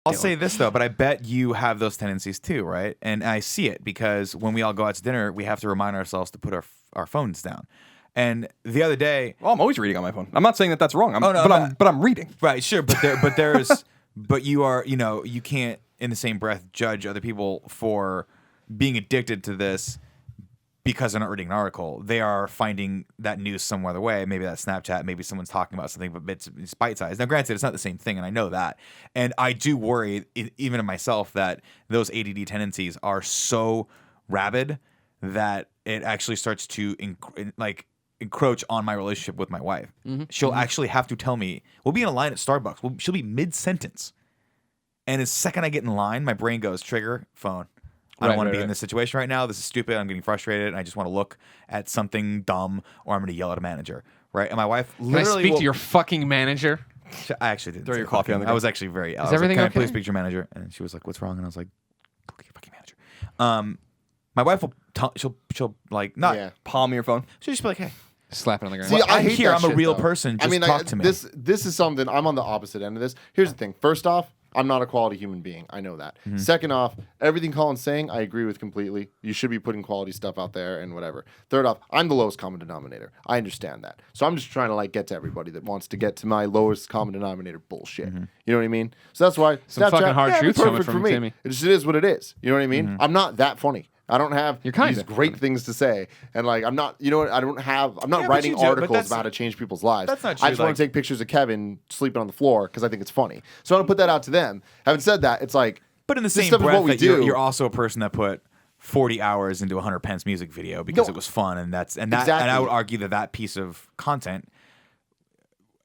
I'll say this though, but I bet you have those tendencies too, right? And I see it because when we all go out to dinner, we have to remind ourselves to put our phones down. And the other day, well, I'm always reading on my phone. I'm not saying that that's wrong. But I'm reading. Right, sure, but you are, you can't in the same breath judge other people for being addicted to this because they're not reading an article. They are finding that news some other way. Maybe that's Snapchat. Maybe someone's talking about something, but it's bite-sized. Now, granted, it's not the same thing, and I know that. And I do worry, even in myself, that those ADD tendencies are so rabid that it actually starts to encroach on my relationship with my wife. Mm-hmm. She'll actually have to tell me, we'll be in a line at Starbucks. She'll be mid-sentence. And the second I get in line, my brain goes, trigger, phone. I don't want to be in this situation right now. This is stupid. I'm getting frustrated, and I just want to look at something dumb, or I'm going to yell at a manager, right? And my wife literally... Can I speak to your fucking manager? I actually did. Throw your coffee on the ground. I was actually very... Is everything Can okay? I please speak to your manager? And she was like, what's wrong? And I was like, go get your fucking manager. My wife will... She'll like, not palm your phone. She'll just be like, hey. Slap it on the ground. See, I hate here. that I'm a real shit, person. Just talk to me. This is something... I'm on the opposite end of this. Here's the thing. First off, I'm not a quality human being. I know that. Mm-hmm. Second off, everything Colin's saying, I agree with completely. You should be putting quality stuff out there and whatever. Third off, I'm the lowest common denominator. I understand that. So I'm just trying to get to everybody that wants to get to my lowest common denominator bullshit. Mm-hmm. You know what I mean? So that's why some Snapchat, fucking hard truths coming perfect from for me. Timmy. It just is what it is. You know what I mean? Mm-hmm. I'm not that funny. I don't have these great things to say, and I'm not. You know what? I'm not writing articles about how to change people's lives. That's not true. I just want to take pictures of Kevin sleeping on the floor because I think it's funny. So I want to put that out to them. Having said that, it's like, but in the same stuff breath, is what we that do. You're also a person that put 40 hours into a 100 Pence music video because it was fun, and I would argue that piece of content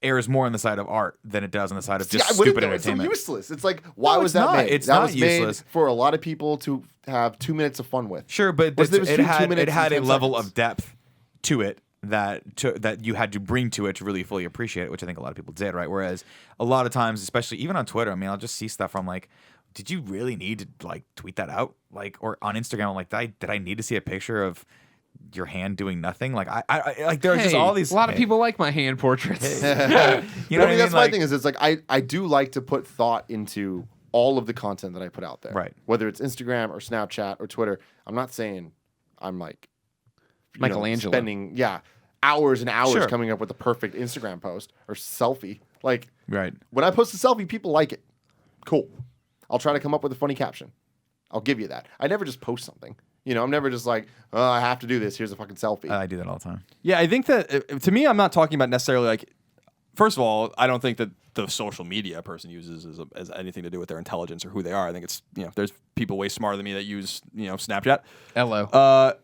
errs more on the side of art than it does on the side of just stupid entertainment. It's so useless. It's like, why was that made? It's that not was useless made for a lot of people to have 2 minutes of fun with. Sure, but it had a level of depth to it that you had to bring to it to really fully appreciate it, which I think a lot of people did, right? Whereas a lot of times, especially even on Twitter, I mean, I'll just see stuff from did you really need to tweet that out? Or on Instagram, I'm like, did I need to see a picture of your hand doing nothing? There's just all these. A lot of people like my hand portraits. You know what I mean? That's my thing. Is it's like I do like to put thought into all of the content that I put out there. Right. Whether it's Instagram or Snapchat or Twitter. I'm not saying I'm Michelangelo spending hours and hours coming up with the perfect Instagram post or selfie. Right. When I post a selfie, people like it. Cool. I'll try to come up with a funny caption. I'll give you that. I never just post something. I'm never just like, oh, I have to do this. Here's a fucking selfie. I do that all the time. Yeah, I think that, to me, I'm not talking about necessarily first of all, I don't think that the social media a person uses as anything to do with their intelligence or who they are. I think it's, there's people way smarter than me that use, Snapchat. Hello.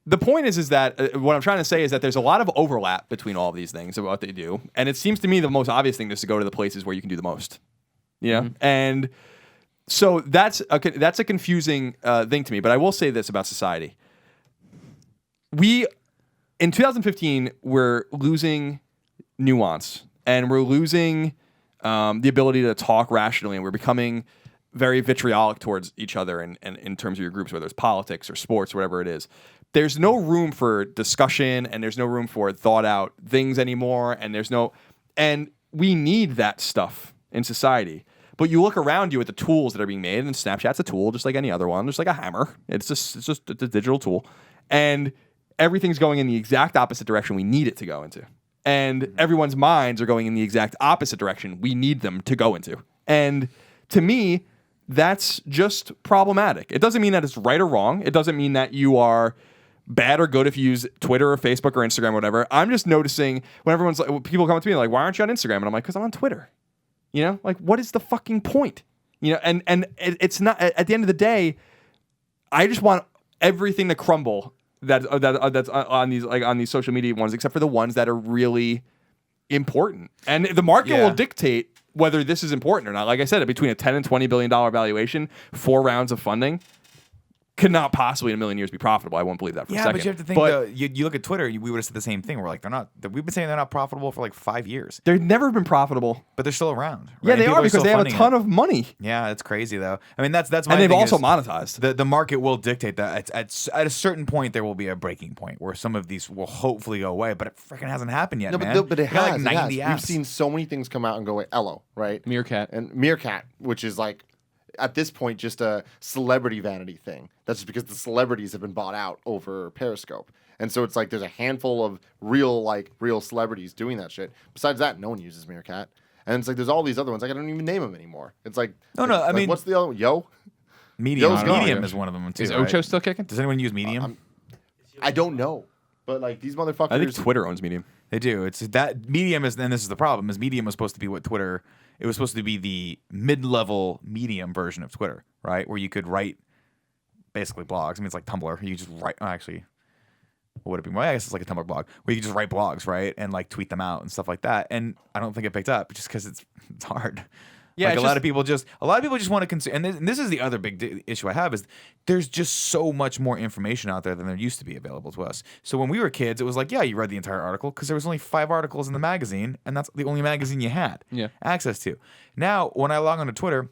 The point is that what I'm trying to say is that there's a lot of overlap between all of these things of what they do. And it seems to me the most obvious thing is to go to the places where you can do the most. Mm-hmm. And so that's a confusing thing to me. But I will say this about society. In 2015, we're losing nuance, and we're losing the ability to talk rationally, and we're becoming very vitriolic towards each other and in terms of your groups, whether it's politics or sports, whatever it is. There's no room for discussion, and there's no room for thought out things anymore, and we need that stuff in society. But you look around you at the tools that are being made, and Snapchat's a tool just like any other one, just like a hammer. It's just a digital tool. And everything's going in the exact opposite direction we need it to go into. And everyone's minds are going in the exact opposite direction we need them to go into. And to me, that's just problematic. It doesn't mean that it's right or wrong. It doesn't mean that you are bad or good if you use Twitter or Facebook or Instagram or whatever. I'm just noticing when people come up to me like, why aren't you on Instagram? And I'm like, because I'm on Twitter. What is the fucking point? And it's not, at the end of the day, I just want everything to crumble that's on these social media ones, except for the ones that are really important. And the market will dictate whether this is important or not. Like I said, between a $10 and $20 billion valuation, 4 rounds of funding, could not possibly in a million years be profitable. I won't believe that for a second. But you have to think, though, you look at Twitter, we would have said the same thing. We're like, we've been saying they're not profitable for 5 years. They've never been profitable. But they're still around. Right? Yeah, they are because they have a ton of money. Yeah, it's crazy, though. I mean, that's my And they've thing also is monetized. The market will dictate that. At a certain point, there will be a breaking point where some of these will hopefully go away, but it freaking hasn't happened yet, man. But it has. 90 apps. You've seen so many things come out and go away. Ello, right? Meerkat. And Meerkat, which is at this point just a celebrity vanity thing. That's just because the celebrities have been bought out over Periscope. And so it's like there's a handful of real celebrities doing that shit. Besides that, no one uses Meerkat. And it's like there's all these other ones. Like I don't even name them anymore. It's like I mean, what's the other one? Yo? Medium. Yo's gone. Medium is one of them too. Is right? Ocho still kicking? Does anyone use Medium? I don't know. But like these motherfuckers. I think Twitter owns Medium. They do. It's that Medium is, and this is the problem, is Medium was supposed to be what Twitter, it was supposed to be the mid-level medium version of Twitter, right? Where you could write basically blogs. I mean, it's like Tumblr. You just write, actually, what would it be? Well, I guess it's like a Tumblr blog where you can just write blogs, right? And like tweet them out and stuff like that. And I don't think it picked up just because it's hard. Yeah, like a lot of people just want to consume, and this is the other big issue I have is there's just so much more information out there than there used to be available to us. So when we were kids, it was like, yeah, you read the entire article because there was only 5 articles in the magazine, and that's the only magazine you had access to. Now, when I log onto Twitter,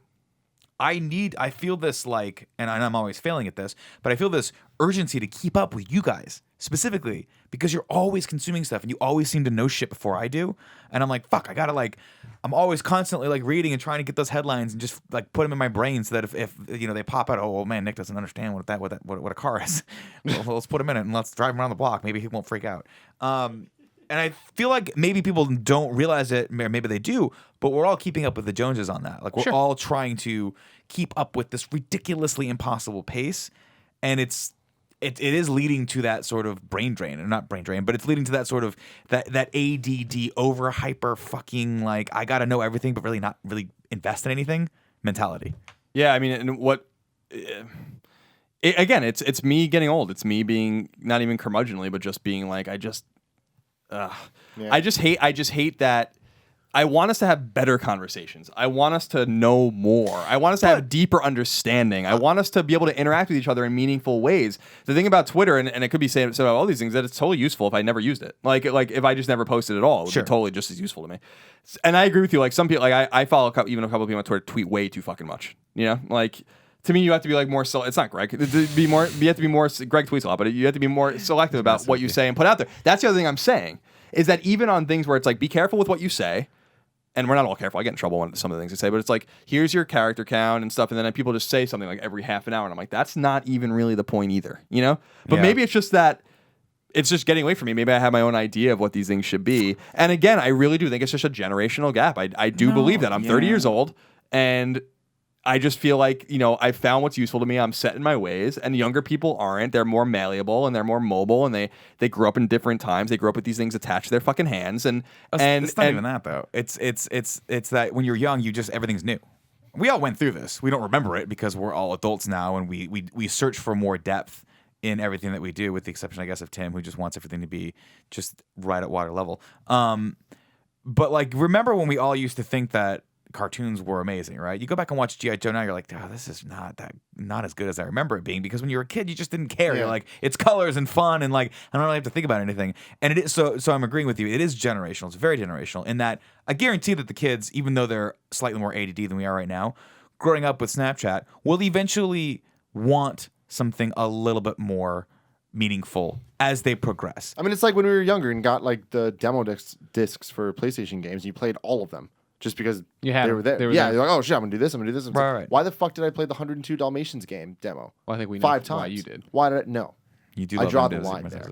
I feel this like, and I'm always failing at this, but I feel this urgency to keep up with you guys specifically because you're always consuming stuff and you always seem to know shit before I do. And I'm like, fuck, I'm always constantly like reading and trying to get those headlines and just like put them in my brain so that if they pop out, oh well, man, Nick doesn't understand what a car is. well, let's put him in it and let's drive him around the block. Maybe he won't freak out. And I feel like maybe people don't realize it, or maybe they do, but we're all keeping up with the Joneses on that. Like we're all trying to keep up with this ridiculously impossible pace, and it is leading to that sort of brain drain, and not brain drain, but it's leading to that sort of that ADD over hyper fucking like I gotta know everything, but really not really invest in anything mentality. Yeah, I mean, and what? Again, it's me getting old. It's me being not even curmudgeonly, but just being like I just hate that. I want us to have better conversations. I want us to know more. I want us to have deeper understanding. I want us to be able to interact with each other in meaningful ways. The thing about Twitter, and it could be said about all these things, that it's totally useful if I never used it. Like if I just never posted at all, it would be totally just as useful to me. And I agree with you. Like some people, like I follow even a couple of people on Twitter tweet way too fucking much. You know, like to me, you have to be like more. It's not Greg. You have to be more. Greg tweets a lot, but you have to be more selective about what you say and put out there. That's the other thing I'm saying is that even on things where it's like, be careful with what you say. And we're not all careful. I get in trouble with some of the things I say, but it's like, here's your character count and stuff, and then people just say something like every half an hour, and I'm like, that's not even really the point either, you know? But maybe it's just that it's just getting away from me. Maybe I have my own idea of what these things should be. And again, I really do think it's just a generational gap. I do believe that. I'm 30 years old, and I just feel like, I found what's useful to me. I'm set in my ways, and younger people aren't. They're more malleable and they're more mobile, and they grew up in different times. They grew up with these things attached to their fucking hands. And it's not even that though. It's that when you're young, everything's new. We all went through this. We don't remember it because we're all adults now, and we search for more depth in everything that we do, with the exception, I guess, of Tim, who just wants everything to be just right at water level. But like, remember when we all used to think that cartoons were amazing, right? You go back and watch G.I. Joe now, you're like, oh, this is not as good as I remember it being, because when you were a kid, you just didn't care. You're like, it's colors and fun, and like, I don't really have to think about anything. And it is so I'm agreeing with you. It is generational. It's very generational in that I guarantee that the kids, even though they're slightly more ADD than we are right now, growing up with Snapchat, will eventually want something a little bit more meaningful as they progress. I mean, it's like when we were younger and got like the demo discs for PlayStation games, and you played all of them. Just because they were there. You're like, oh shit, I'm gonna do this. Right. Why the fuck did I play the 102 Dalmatians game demo? Well, I think we know 5 times. why you did. Why did I? No. You do. I draw the line there.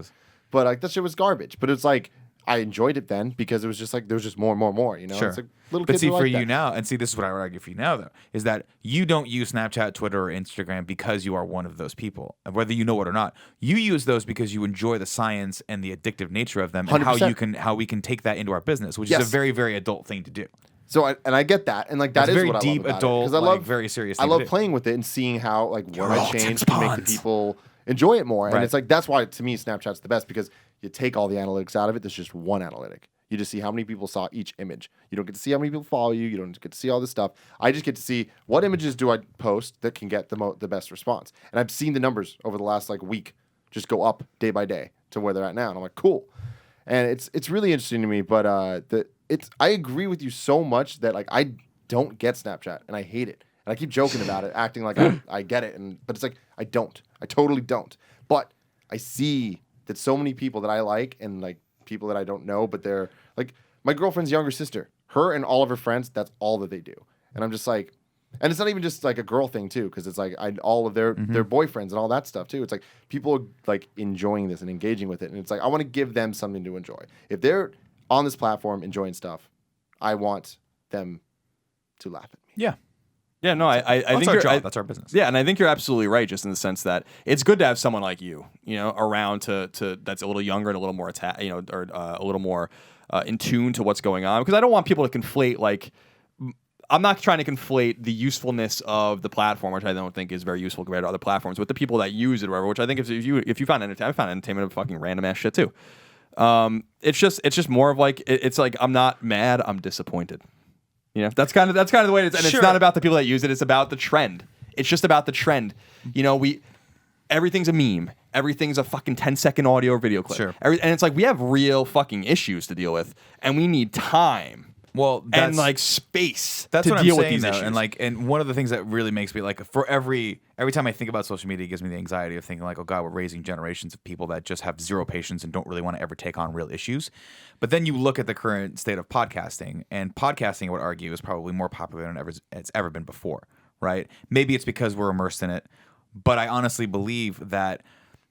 But like that shit was garbage. But it's like I enjoyed it then because it was just like there was just more and more and more. You know, Sure. It's like little But kids see, are for like you that. now, and see, this is what I would argue for you now, though, is that you don't use Snapchat, Twitter, or Instagram because you are one of those people. And whether you know it or not, you use those because you enjoy the science and the addictive nature of them, and 100%. how we can take that into our business, which is a very, very adult thing to do. So I get that, and like that It's is very what deep, I love about adult, it, 'cause I like, love very serious. I thing to love do. playing with it and seeing how like what You're I all changed Tim to make the Spawns. people enjoy it more. And Right. it's like that's why to me Snapchat's the best, because you take all the analytics out of it. There's just one analytic. You just see how many people saw each image. You don't get to see how many people follow you. You don't get to see all this stuff. I just get to see what images do I post that can get the best response. And I've seen the numbers over the last like week just go up day by day to where they're at now. And I'm like, cool. And it's really interesting to me. But I agree with you so much that like I don't get Snapchat and I hate it. And I keep joking about it, acting like I get it. But it's like I don't. I totally don't. But I see that so many people that I like and like people that I don't know, but they're like my girlfriend's younger sister. Her and all of her friends, that's all that they do. And I'm just like, And it's not even just like a girl thing too, because it's like all of their boyfriends and all that stuff too. It's like people are like enjoying this and engaging with it, and it's like I want to give them something to enjoy. If they're on this platform enjoying stuff, I want them to laugh at me. Yeah. Yeah, no, I That's think our you're, job. That's our business. Yeah, and I think you're absolutely right, just in the sense that it's good to have someone like you know, around to that's a little younger and a little more or a little more in tune to what's going on. Because I don't want people to conflate like. I'm not trying to conflate the usefulness of the platform, which I don't think is very useful compared to other platforms, with the people that use it or whatever. Which I think if you find entertainment, I find entertainment of fucking random ass shit too. It's just more of like it's like I'm not mad, I'm disappointed. You know, that's kind of the way it is, and Sure. it's not about the people that use it. It's about the trend. It's just about the trend. You know, everything's a meme. Everything's a fucking 10-second audio or video clip. Sure. And it's like we have real fucking issues to deal with, and we need time. Well, And like space that's to what deal I'm with saying, these though. issues. And one of the things that really makes me like for every time I think about social media, it gives me the anxiety of thinking like, oh God, we're raising generations of people that just have zero patience and don't really want to ever take on real issues. But then you look at the current state of podcasting, and podcasting, I would argue, is probably more popular than it's ever been before. Right? Maybe it's because we're immersed in it, but I honestly believe that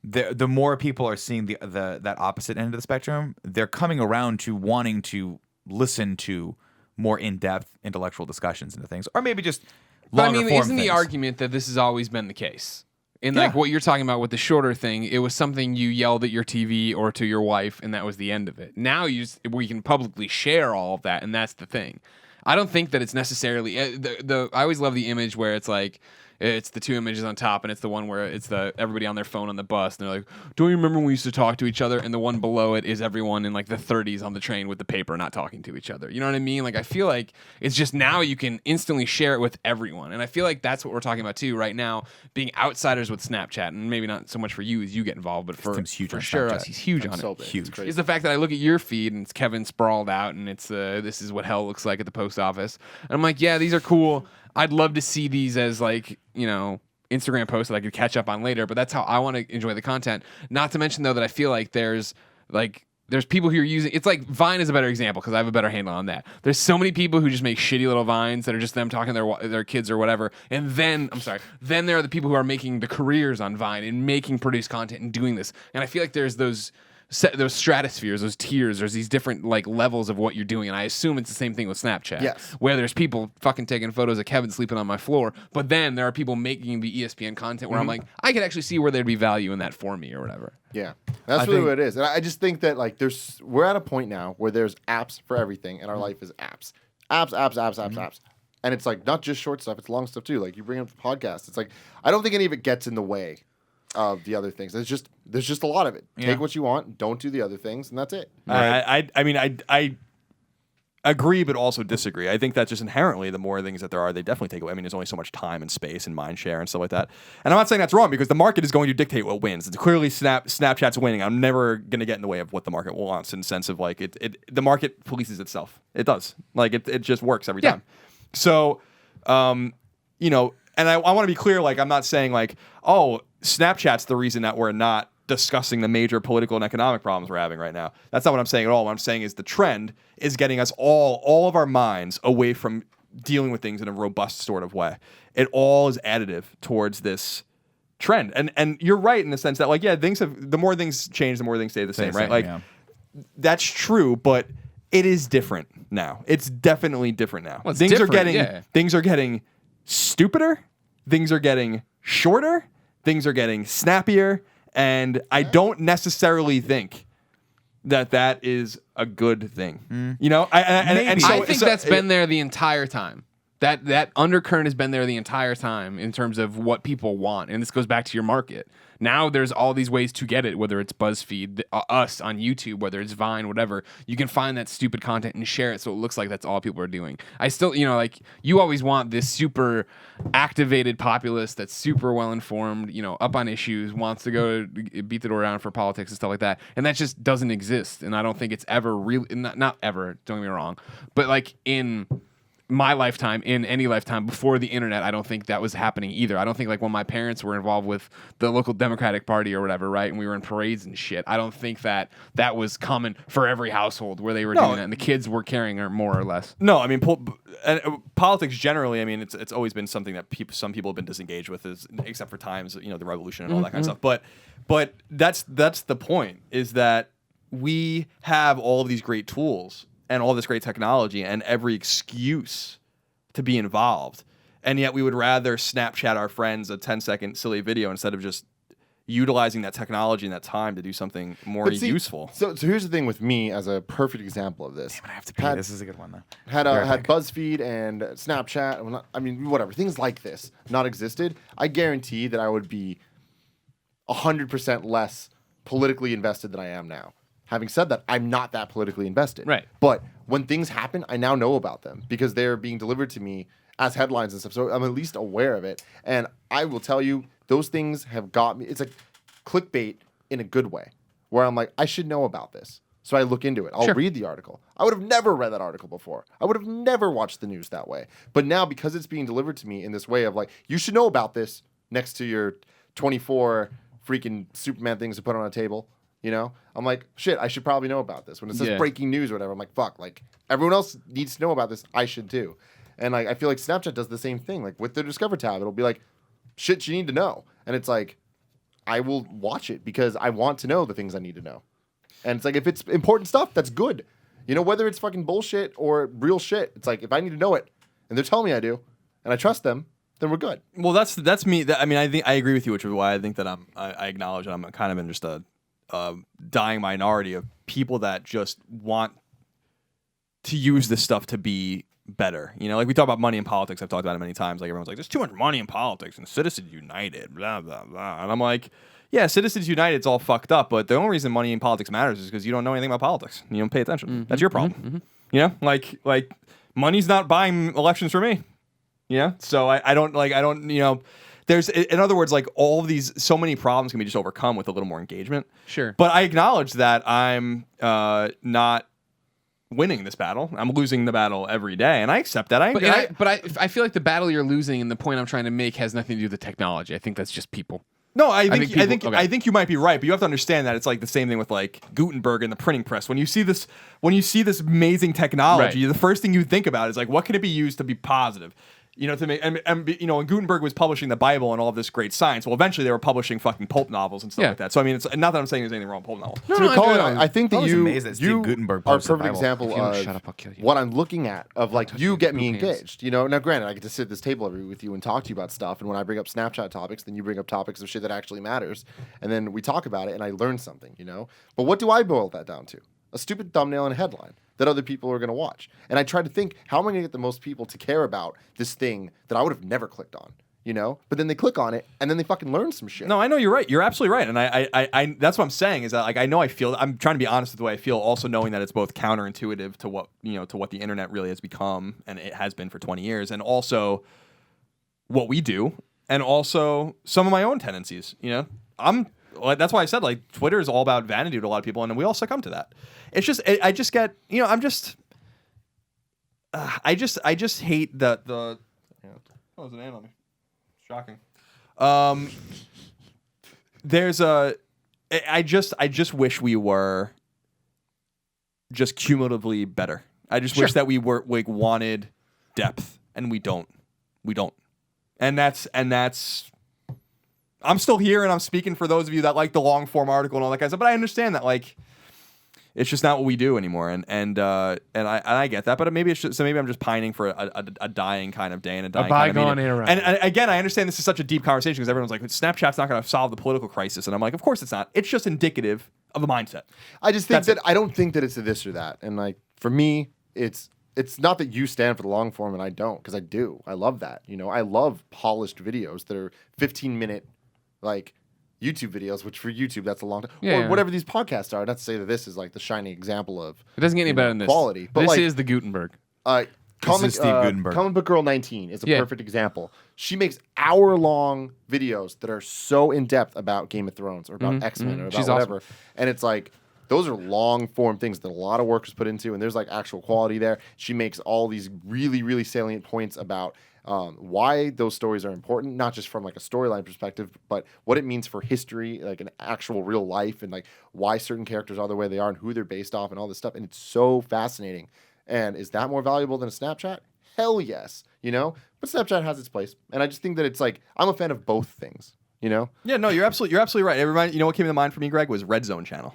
the more people are seeing that opposite end of the spectrum, they're coming around to wanting to listen to more in-depth intellectual discussions into things, or maybe just But I longer mean, form isn't the things. argument that this has always been the case? And Yeah. like what you're talking about with the shorter thing, it was something you yelled at your TV or to your wife, and that was the end of it. Now we can publicly share all of that, and that's the thing. I don't think that it's necessarily I always love the image where it's like it's the two images on top, and it's the one where it's everybody on their phone on the bus, and they're like, "Don't you remember when we used to talk to each other?" And the one below it is everyone in like the 30s on the train with the paper, not talking to each other. You know what I mean? Like I feel like it's just now you can instantly share it with everyone, and I feel like that's what we're talking about too right now, being outsiders with Snapchat, and maybe not so much for you as you get involved, but for Tim's huge for on sure Snapchat. us, he's huge on So it. big. Huge. It's crazy. Is the fact that I look at your feed and it's Kevin sprawled out and it's this is what hell looks like at the post office. And I'm like, yeah, these are cool. I'd love to see these as like, you know, Instagram posts that I could catch up on later, but that's how I want to enjoy the content. Not to mention though that I feel like there's people who are using it's like Vine is a better example because I have a better handle on that. There's so many people who just make shitty little vines that are just them talking to their kids or whatever. And then then there are the people who are making the careers on Vine and making produced content and doing this. And I feel like there's those stratospheres, those tiers, there's these different like levels of what you're doing, and I assume it's the same thing with Snapchat. Yes. Where there's people fucking taking photos of Kevin sleeping on my floor, but then there are people making the ESPN content where I'm like, I could actually see where there'd be value in that for me or whatever. Yeah, that's really what it is. And I just think that like we're at a point now where there's apps for everything, and our life is apps. Apps. And it's like not just short stuff, it's long stuff too. Like you bring up the podcast. It's like I don't think any of it gets in the way of the other things. There's just a lot of it. Yeah. Take what you want, don't do the other things, and that's it. I mean, I agree, but also disagree. I think that just inherently, the more things that there are, they definitely take away. I mean, there's only so much time and space and mind share and stuff like that. And I'm not saying that's wrong because the market is going to dictate what wins. It's clearly Snapchat's winning. I'm never going to get in the way of what the market wants in the sense of like the market polices itself. It does. Like it just works every time. So, you know, and I want to be clear. Like I'm not saying like, oh, Snapchat's the reason that we're not discussing the major political and economic problems we're having right now. That's not what I'm saying at all. What I'm saying is the trend is getting us all of our minds away from dealing with things in a robust sort of way. It all is additive towards this trend. And you're right in the sense that like, yeah, the more things change, the more things stay the same, right? Like that's true, but it is different now. It's definitely different now. Well, it's things different, are getting stupider, things are getting shorter, things are getting snappier, and I don't necessarily think that is a good thing. You know, I think that's been there the entire time. That undercurrent has been there the entire time in terms of what people want, and this goes back to your market. Now there's all these ways to get it, whether it's BuzzFeed, us on YouTube, whether it's Vine, whatever. You can find that stupid content and share it so it looks like that's all people are doing. I still, you know, like you always want this super activated populace that's super well informed, you know, up on issues, wants to go beat the door around for politics and stuff like that, and that just doesn't exist. And I don't think it's ever really not ever. Don't get me wrong, but like in my lifetime, in any lifetime before the internet, I don't think that was happening either. I don't think like when my parents were involved with the local Democratic Party or whatever, right, and we were in parades and shit, I don't think that was common for every household where they were doing that and the kids were carrying it more or less. No, I mean politics generally. I mean, it's always been something that some people have been disengaged with, except for times the revolution and all that kind of stuff. But that's the point, is that we have all of these great tools and all this great technology and every excuse to be involved, and yet we would rather Snapchat our friends a 10-second silly video instead of just utilizing that technology and that time to do something more useful. So here's the thing with me as a perfect example of this. Damn it, I have to pee. This is a good one though. Had BuzzFeed and Snapchat, whatever, things like this not existed, I guarantee that I would be 100% less politically invested than I am now. Having said that, I'm not that politically invested. Right. But when things happen, I now know about them because they're being delivered to me as headlines and stuff. So I'm at least aware of it. And I will tell you, those things have got me. It's like clickbait in a good way, where I'm like, I should know about this. So I look into it. I'll read the article. I would have never read that article before. I would have never watched the news that way. But now, because it's being delivered to me in this way of like, you should know about this next to your 24 freaking Superman things to put on a table. I'm like, shit, I should probably know about this. When it says breaking news or whatever, I'm like, fuck, like everyone else needs to know about this. I should too. And like, I feel like Snapchat does the same thing. Like with their Discover tab, it'll be like, shit you need to know. And it's like, I will watch it because I want to know the things I need to know. And it's like, if it's important stuff, that's good. Whether it's fucking bullshit or real shit, it's like, if I need to know it and they're telling me I do and I trust them, then we're good. Well, that's me. I think I agree with you, which is why I think that I acknowledge that I'm kind of in just a dying minority of people that just want to use this stuff to be better. Like we talk about money in politics. I've talked about it many times. Like everyone's like, there's too much money in politics and Citizens United, blah, blah, blah. And I'm like, yeah, Citizens United's all fucked up, but the only reason money in politics matters is because you don't know anything about politics. You don't pay attention. That's your problem. Like money's not buying elections for me. So I don't there's, in other words, like all of these, so many problems can be just overcome with a little more engagement. Sure. But I acknowledge that I'm not winning this battle. I'm losing the battle every day, and I accept that. I feel like the battle you're losing, and the point I'm trying to make, has nothing to do with the technology. I think that's just people. No, I think you might be right, but you have to understand that it's like the same thing with like Gutenberg and the printing press. When you see this amazing technology, the first thing you think about is like, what can it be used to be positive? To make and when Gutenberg was publishing the Bible and all of this great science, well, eventually they were publishing fucking pulp novels and stuff like that. So I mean, it's not that I'm saying there's anything wrong with pulp novels. Colin, I think that you Gutenberg are a perfect example of what I'm looking at. Of like, you get me engaged. Now, granted, I get to sit at this table with you and talk to you about stuff. And when I bring up Snapchat topics, then you bring up topics of shit that actually matters, and then we talk about it, and I learn something. But what do I boil that down to? A stupid thumbnail and a headline that other people are going to watch. And I try to think, how am I going to get the most people to care about this thing that I would have never clicked on? But then they click on it and then they fucking learn some shit. No, I know you're right. You're absolutely right. And I that's what I'm saying, is that like, I know I'm trying to be honest with the way I feel, also knowing that it's both counterintuitive to what, to what the internet really has become, and it has been for 20 years, and also what we do, and also some of my own tendencies. That's why I said, like, Twitter is all about vanity to a lot of people, and we all succumb to that. It's just, I just get, I just hate the. Oh, there's an ant on me. Shocking. I just wish we were just cumulatively better. I just wish that we were like wanted depth, and we don't. And that's. I'm still here, and I'm speaking for those of you that like the long form article and all that kind of stuff. But I understand that, like, it's just not what we do anymore, and I get that. But maybe it's just, maybe I'm just pining for a dying kind of day and a dying bygone kind of era. And again, I understand this is such a deep conversation because everyone's like, Snapchat's not going to solve the political crisis, and I'm like, of course it's not. It's just indicative of a mindset. I just think I don't think that it's a this or that, and like for me, it's not that you stand for the long form and I don't, because I do. I love that. I love polished videos that are 15-minute. Like YouTube videos, which for YouTube that's a long time, or whatever these podcasts are. Not to say that this is like the shining example of it doesn't get any better than this quality, but this like, is the Gutenberg. Steve Gutenberg. Comic Book Girl 19 is a perfect example. She makes hour-long videos that are so in depth about Game of Thrones or about X-Men or about whatever, and it's like those are long form things that a lot of work is put into, and there's like actual quality there. She makes all these really, really salient points about why those stories are important, not just from like a storyline perspective, but what it means for history, like an actual real life, and like why certain characters are the way they are and who they're based off and all this stuff. And it's so fascinating. And is that more valuable than a Snapchat? Hell yes, you know. But Snapchat has its place, and I just think that it's like I'm a fan of both things, you know. Yeah, no, you're absolutely right. Everybody, you know what came to mind for me, Greg, was Red Zone channel.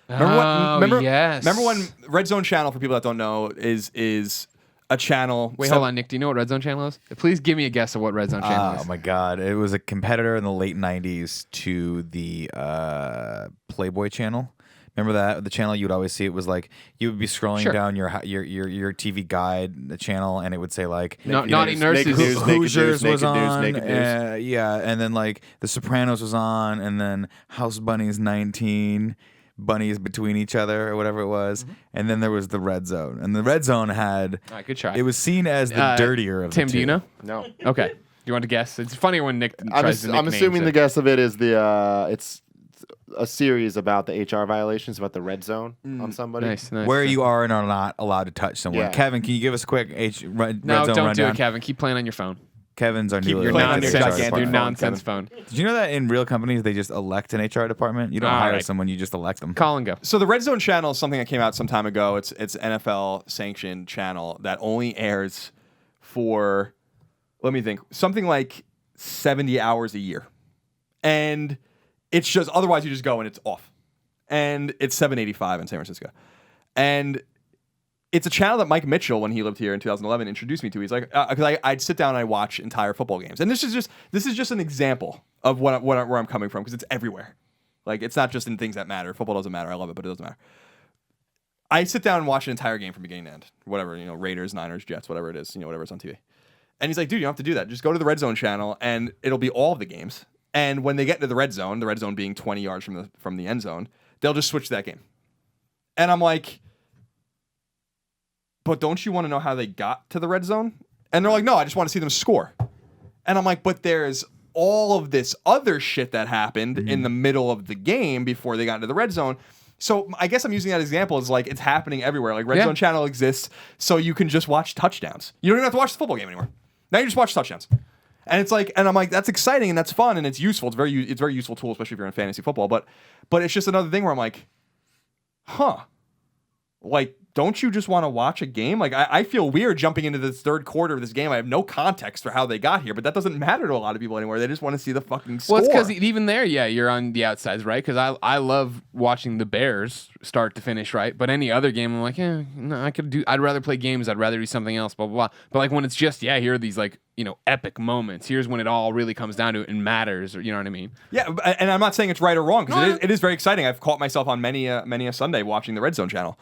Yes. Remember when Red Zone channel, for people that don't know, is a channel. Wait, hold on, Nick. Do you know what Red Zone channel is? Please give me a guess of what Red Zone channel is. Oh my God! It was a competitor in the late '90s to the Playboy channel. Remember that the channel you would always see? It was like you would be scrolling down your TV guide, the channel, and it would say like Naughty Nurses, Hoosiers was on, yeah, and then like The Sopranos was on, and then House Bunnies 19. Bunnies between each other or whatever it was, and then there was the Red Zone, and the Red Zone had All right, good try. it was seen as the dirtier of Tim, the two. do you know? No. Okay. You want to guess? It's funnier when Nick I'm tries to nickname assuming it. the guess of it is the it's a series about the HR violations about the Red Zone on somebody. Nice. Where you are and are not allowed to touch someone. Yeah. Kevin, can you give us a quick Red No, Zone don't rundown? do it, Kevin. Keep playing on your phone. Kevin's our new Your playing on nonsense, your HR gigantic your department. nonsense phone. Did you know that in real companies they just elect an HR department? You don't All hire right. someone, you just elect them. Call and go. So the Red Zone channel is something that came out some time ago. It's NFL sanctioned channel that only airs for, let me think, something like 70 hours a year, and it's just otherwise you just go and it's off, and it's $7.85 in San Francisco, and it's a channel that Mike Mitchell, when he lived here in 2011, introduced me to. He's like, because I'd sit down and I watch entire football games, and this is just an example of where I'm coming from, because it's everywhere. Like, it's not just in things that matter. Football doesn't matter. I love it, but it doesn't matter. I sit down and watch an entire game from beginning to end, whatever, you know, Raiders, Niners, Jets, whatever it is, you know, whatever's on TV. And he's like, dude, you don't have to do that. Just go to the Red Zone channel, and it'll be all of the games. And when they get into the Red Zone being 20 yards from the end zone, they'll just switch to that game. And I'm like, but don't you want to know how they got to the Red Zone? And they're like, no, I just want to see them score. And I'm like, but there's all of this other shit that happened in the middle of the game before they got into the Red Zone. So I guess I'm using that example as like it's happening everywhere. Like Red Zone channel exists so you can just watch touchdowns. You don't even have to watch the football game anymore. Now you just watch touchdowns. And it's like, and I'm like, that's exciting and that's fun and it's useful. It's very useful tool, especially if you're in fantasy football. But it's just another thing where I'm like, like, don't you just want to watch a game? Like, I feel weird jumping into this third quarter of this game. I have no context for how they got here, but that doesn't matter to a lot of people anymore. They just want to see the fucking score. Well, it's because even there, you're on the outsides, right? Because I love watching the Bears start to finish, right? But any other game, I'm like, no, I'd rather play games. I'd rather do something else, blah, blah, blah. But like when it's just, here are these like, epic moments. Here's when it all really comes down to it and matters, or you know what I mean? Yeah, and I'm not saying it's right or wrong, because it is very exciting. I've caught myself on many a Sunday watching the Red Zone channel.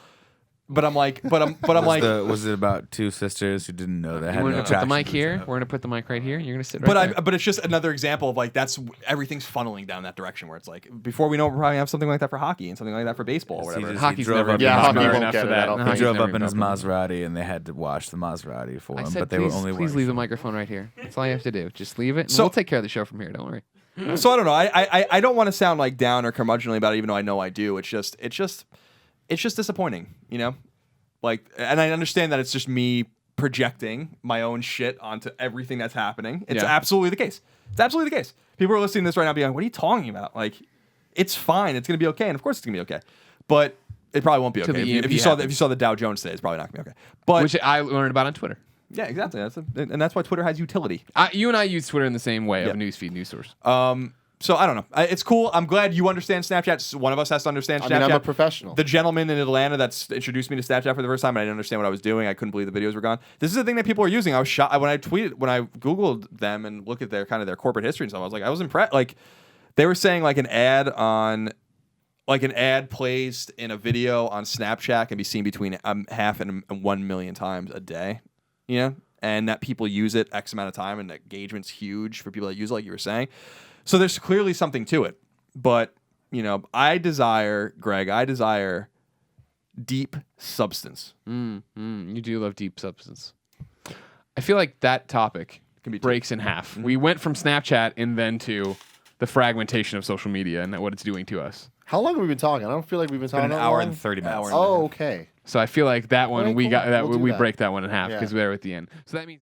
But I'm like, was it about two sisters who didn't know that? We're gonna put the mic here. We're gonna put the mic right here. You're gonna sit right there. But it's just another example of like everything's funneling down that direction where it's like before we know it, we'll probably have something like that for hockey and something like that for baseball or whatever. Hockey's drove never up- been Yeah, smart hockey enough for that. He drove up in his Maserati and they had to wash the Maserati for I him, said, but they were only please leave the microphone right here. That's all you have to do. Just leave it, and we'll take care of the show from here. Don't worry. So I don't know. I don't want to sound like down or curmudgeonly about it, even though I know I do. It's just disappointing, you know. Like, and I understand that it's just me projecting my own shit onto everything that's happening. It's absolutely the case. It's absolutely the case. People are listening to this right now being like, what are you talking about? Like, it's fine. It's going to be okay. And of course it's going to be okay. But it probably won't be okay. If you saw the Dow Jones today, it's probably not going to be okay. But Which I learned about on Twitter. Yeah, exactly. That's why Twitter has utility. You and I use Twitter in the same way of newsfeed, news source. So I don't know. It's cool. I'm glad you understand Snapchat. One of us has to understand Snapchat. I mean, I'm a professional. The gentleman in Atlanta that's introduced me to Snapchat for the first time, and I didn't understand what I was doing. I couldn't believe the videos were gone. This is the thing that people are using. I was shocked when I Googled them and looked at their corporate history and stuff. I was impressed. Like, they were saying like an ad placed in a video on Snapchat can be seen between half and 1 million times a day. You know, and that people use it X amount of time, and the engagement's huge for people that use it, like you were saying. So there's clearly something to it. But, I desire deep substance. You do love deep substance. I feel like that topic breaks in half. We went from Snapchat and then to the fragmentation of social media and what it's doing to us. How long have we been talking? I don't feel like we've been Been talking an that hour long. and 30 minutes. Oh, okay. So I feel like that one Alright, we cool. got that We'll do we that. break that one in half Yeah. because we're at the end. So that means.